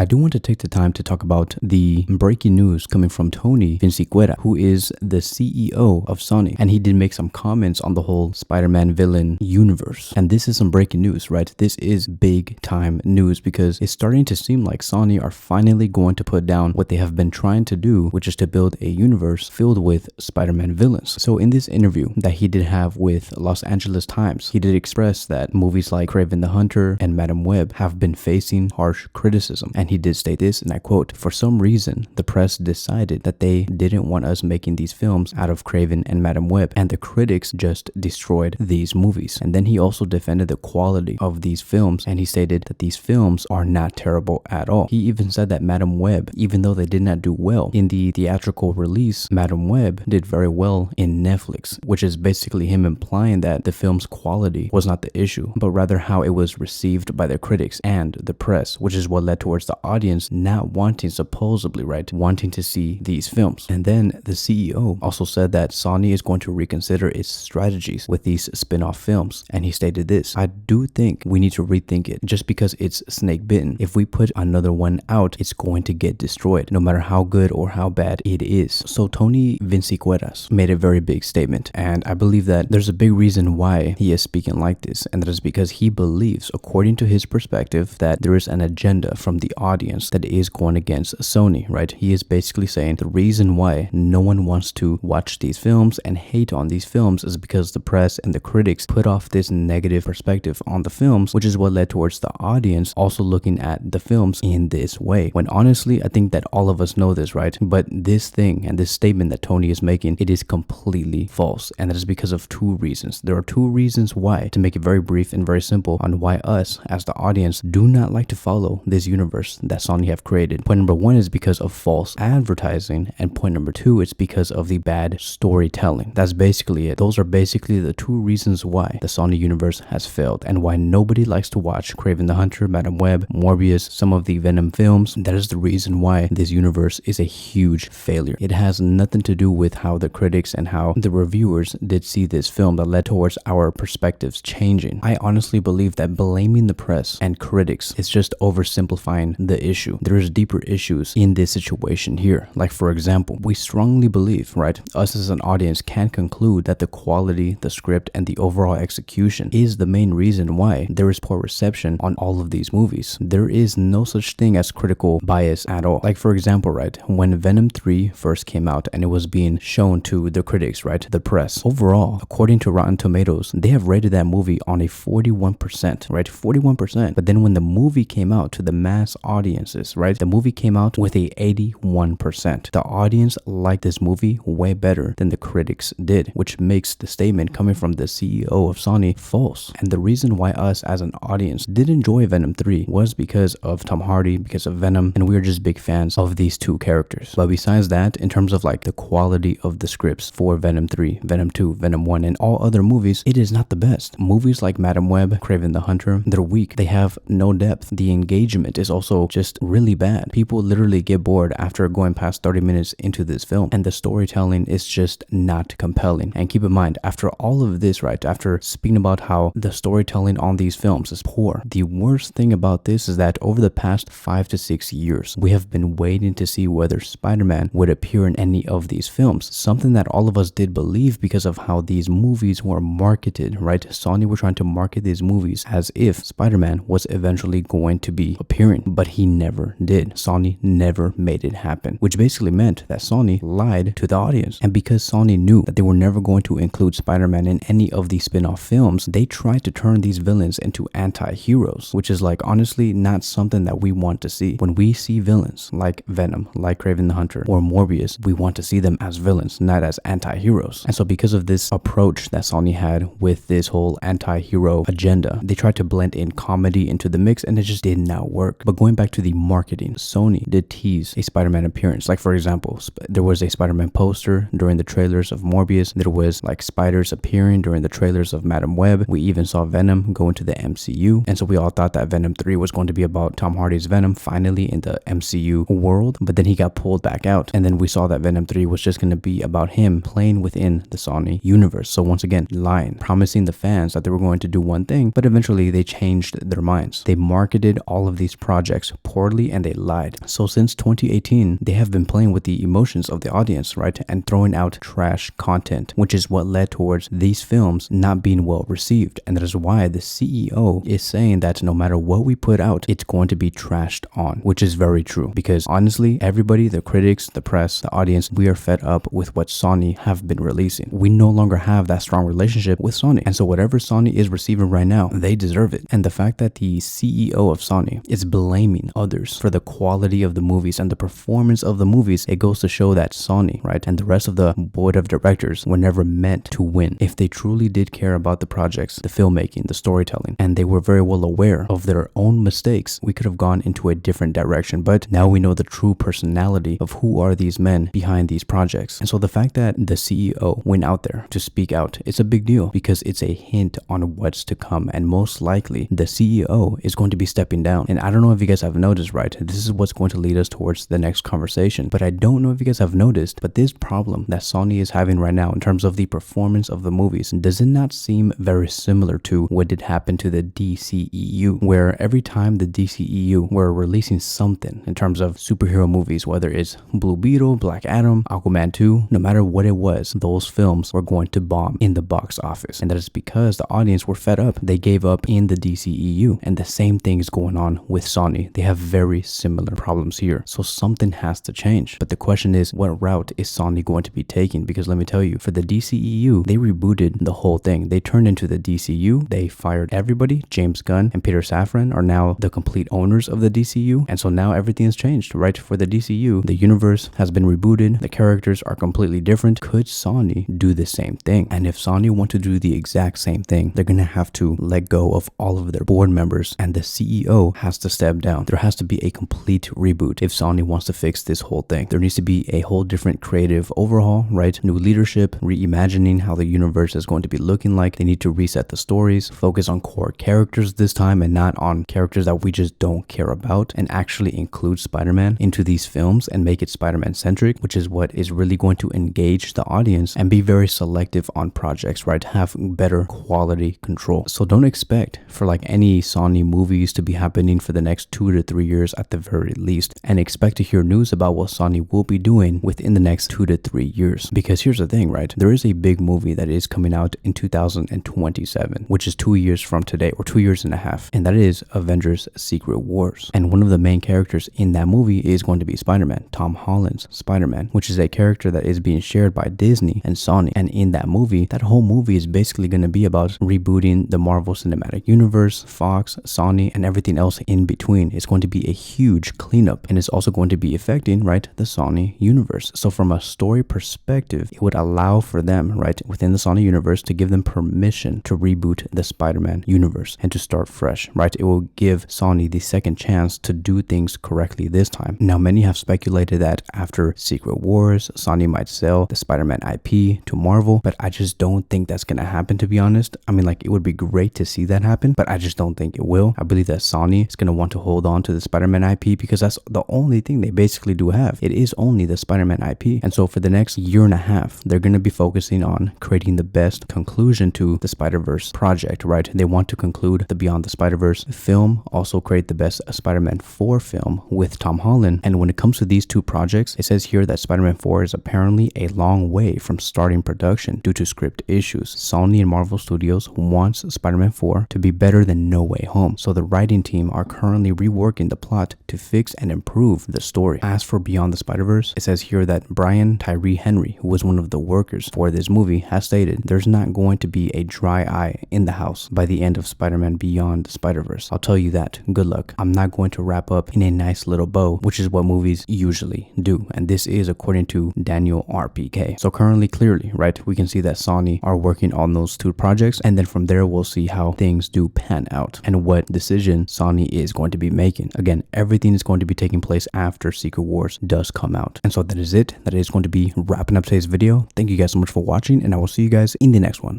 I do want to take the time to talk about the breaking news coming from Tony Vinciquerra, who is the CEO of Sony. And he did make some comments on the whole Spider-Man villain universe. And this is some breaking news, right? This is big time news because it's starting to seem like Sony are finally going to put down what they have been trying to do, which is to build a universe filled with Spider-Man villains. So in this interview that he did have with Los Angeles Times, he did express that movies like Kraven the Hunter and Madam Web have been facing harsh criticism. And he did state this, and I quote, "For some reason, the press decided that they didn't want us making these films out of Kraven and Madam Web, and the critics just destroyed these movies." And then he also defended the quality of these films, and he stated that these films are not terrible at all. He even said that Madam Web, even though they did not do well in the theatrical release, Madam Web did very well in Netflix, which is basically him implying that the film's quality was not the issue, but rather how it was received by the critics and the press, which is what led towards the audience not wanting, supposedly, right, wanting to see these films. And then the CEO also said that Sony is going to reconsider its strategies with these spin-off films. And he stated this: "I do think we need to rethink it. Just because it's snake bitten, if we put another one out, it's going to get destroyed, no matter how good or how bad it is." So Tony Vinciquerra made a very big statement. And I believe that there's a big reason why he is speaking like this. And that is because he believes, according to his perspective, that there is an agenda from the audience that is going against Sony, right? He is basically saying the reason why no one wants to watch these films and hate on these films is because the press and the critics put off this negative perspective on the films, which is what led towards the audience also looking at the films in this way. When honestly, I think that all of us know this, right? But this thing and this statement that Tony is making, it is completely false. And that is because of two reasons. There are two reasons why, to make it very brief and very simple, on why us as the audience do not like to follow this universe that Sony have created. Point number one is because of false advertising, and point number two is because of the bad storytelling. That's basically it. Those are basically the two reasons why the Sony universe has failed and why nobody likes to watch Kraven the Hunter, Madam Web, Morbius, some of the Venom films. That is the reason why this universe is a huge failure. It has nothing to do with how the critics and how the reviewers did see this film that led towards our perspectives changing. I honestly believe that blaming the press and critics is just oversimplifying the issue. There is deeper issues in this situation here. Like, for example, we strongly believe, right, us as an audience can conclude that the quality, the script, and the overall execution is the main reason why there is poor reception on all of these movies. There is no such thing as critical bias at all. Like, for example, right, when Venom 3 first came out and it was being shown to the critics, right, the press, overall, according to Rotten Tomatoes, they have rated that movie on a 41%, right, 41%. But then when the movie came out to the mass audiences, right, the movie came out with a 81%. The audience liked this movie way better than the critics did, which makes the statement coming from the CEO of Sony false. And the reason why us as an audience did enjoy Venom 3 was because of Tom Hardy, because of Venom, and we are just big fans of these two characters. But besides that, in terms of like the quality of the scripts for Venom 3, Venom 2, Venom 1, and all other movies, it is not the best. Movies like Madam Web, Kraven the Hunter, they're weak. They have no depth. The engagement is also just really bad. People literally get bored after going past 30 minutes into this film, and the storytelling is just not compelling. And keep in mind, after all of this, right, after speaking about how the storytelling on these films is poor, the worst thing about this is that over the past 5 to 6 years, we have been waiting to see whether Spider-Man would appear in any of these films, something that all of us did believe because of how these movies were marketed, right? Sony were trying to market these movies as if Spider-Man was eventually going to be appearing, but he never did. Sony never made it happen, which basically meant that Sony lied to the audience. And because Sony knew that they were never going to include Spider-Man in any of these spin-off films, they tried to turn these villains into anti-heroes, which is like honestly not something that we want to see. When we see villains like Venom, like Kraven the Hunter, or Morbius, we want to see them as villains, not as anti-heroes. And so because of this approach that Sony had with this whole anti-hero agenda, they tried to blend in comedy into the mix, and it just did not work. But going back to the marketing, Sony did tease a Spider-Man appearance. Like, for example, there was a Spider-Man poster during the trailers of Morbius. There was like spiders appearing during the trailers of Madam Web. We even saw Venom go into the MCU. And so we all thought that Venom 3 was going to be about Tom Hardy's Venom finally in the MCU world. But then he got pulled back out. And then we saw that Venom 3 was just going to be about him playing within the Sony universe. So once again, lying, promising the fans that they were going to do one thing, but eventually they changed their minds. They marketed all of these projects projects poorly and they lied. So since 2018, they have been playing with the emotions of the audience, right? And throwing out trash content, which is what led towards these films not being well received. And that is why the CEO is saying that no matter what we put out, it's going to be trashed on, which is very true. Because honestly, everybody, the critics, the press, the audience, we are fed up with what Sony have been releasing. We no longer have that strong relationship with Sony. And so whatever Sony is receiving right now, they deserve it. And the fact that the CEO of Sony is blaming others for the quality of the movies and the performance of the movies, it goes to show that Sony, right, and the rest of the board of directors were never meant to win. If they truly did care about the projects, the filmmaking, the storytelling, and they were very well aware of their own mistakes, we could have gone into a different direction. But now we know the true personality of who are these men behind these projects. And so the fact that the CEO went out there to speak out, it's a big deal because it's a hint on what's to come. And most likely the CEO is going to be stepping down. And I don't know if you guys have noticed, right? This is what's going to lead us towards the next conversation. But I don't know if you guys have noticed, but this problem that Sony is having right now in terms of the performance of the movies, does it not seem very similar to what did happen to the DCEU, where every time the DCEU were releasing something in terms of superhero movies, whether it's Blue Beetle, Black Adam, Aquaman 2, no matter what it was, those films were going to bomb in the box office. And that is because the audience were fed up. They gave up in the DCEU. And the same thing is going on with Sony. They have very similar problems here. So something has to change. But the question is, what route is Sony going to be taking? Because let me tell you, for the DCEU, they rebooted the whole thing. They turned into the DCU. They fired everybody. James Gunn and Peter Safran are now the complete owners of the DCU. And so now everything has changed, right? For the DCU, the universe has been rebooted. The characters are completely different. Could Sony do the same thing? And if Sony want to do the exact same thing, they're going to have to let go of all of their board members and the CEO has to step down. There has to be a complete reboot if Sony wants to fix this whole thing. There needs to be a whole different creative overhaul, right? New leadership, reimagining how the universe is going to be looking like. They need to reset the stories, focus on core characters this time and not on characters that we just don't care about, and actually include Spider-Man into these films and make it Spider-Man centric, which is what is really going to engage the audience, and be very selective on projects, right? Have better quality control. So don't expect for like any Sony movies to be happening for the next 2 to 3 years at the very least, and expect to hear news about what Sony will be doing within the next 2 to 3 years. Because here's the thing, right? There is a big movie that is coming out in 2027, which is 2 years from today, or 2 years and a half, and that is Avengers Secret Wars. And one of the main characters in that movie is going to be Spider-Man, Tom Holland's Spider-Man, which is a character that is being shared by Disney and Sony. And in that movie, that whole movie is basically going to be about rebooting the Marvel Cinematic Universe, Fox, Sony, and everything else in between. It's going to be a huge cleanup, and it's also going to be affecting, right, the Sony universe. So from a story perspective, it would allow for them, right, within the Sony universe to give them permission to reboot the Spider-Man universe and to start fresh, right? It will give Sony the second chance to do things correctly this time. Now, many have speculated that after Secret Wars, Sony might sell the Spider-Man IP to Marvel, but I just don't think that's going to happen, to be honest. I mean, like, it would be great to see that happen, but I just don't think it will. I believe that Sony is going to want to hold on to the Spider-Man IP because that's the only thing they basically do have. It is only the Spider-Man IP. And so for the next year and a half, they're going to be focusing on creating the best conclusion to the Spider-Verse project, right? They want to conclude the Beyond the Spider-Verse film, also create the best Spider-Man 4 film with Tom Holland. And when it comes to these two projects, it says here that Spider-Man 4 is apparently a long way from starting production due to script issues. Sony and Marvel Studios wants Spider-Man 4 to be better than No Way Home. So the writing team are currently reworking the plot to fix and improve the story. As for Beyond the Spider-Verse, it says here that Brian Tyree Henry, who was one of the workers for this movie, has stated there's not going to be a dry eye in the house by the end of Spider-Man Beyond the Spider-Verse. I'll tell you that. Good luck. I'm not going to wrap up in a nice little bow, which is what movies usually do. And this is according to Daniel R.P.K. So currently, clearly, right, we can see that Sony are working on those two projects. And then from there, we'll see how things do pan out and what decision Sony is going to be making. Again, everything is going to be taking place after Secret Wars does come out. And so that is it. That is going to be wrapping up today's video. Thank you guys so much for watching, and I will see you guys in the next one.